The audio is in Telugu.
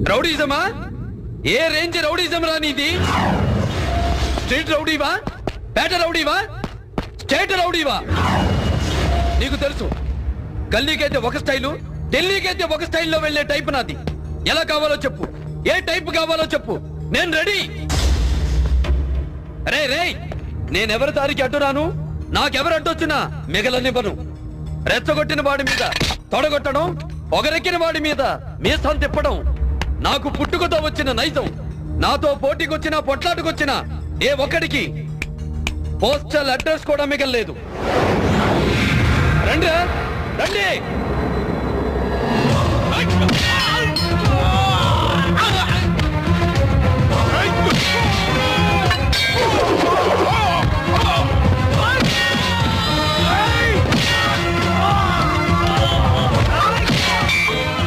రౌడీజమా? ఏ రేంజ్ రౌడీజం రా నీది? స్ట్రీట్ రౌడీవా, పేట రౌడీవా, స్టేట్ రౌడీవా? నీకు తెలుసు, గల్లీకైతే ఒక స్టైలు, ఢిల్లీకైతే ఒక స్టైల్లో వెళ్లే టైప్ నాది. ఎలా కావాలో చెప్పు, ఏ టైప్ కావాలో చెప్పు, నేను రెడీ. రే రే, నేనెవరి దారికి అడ్డురాను, నాకెవరు అడ్డొచ్చినా మిగలనివ్వను. రెచ్చగొట్టిన వాడి మీద తొడగొట్టడం, పొగరెక్కిన వాడి మీద మీసం తిప్పడం నాకు పుట్టుకతో వచ్చిన నైజం. నాతో పోటీకొచ్చినా పొట్లాటుకొచ్చినా ఏ ఒక్కడికి పోస్టల్ అడ్రస్ కూడా మిగలలేదు. రండి రండి.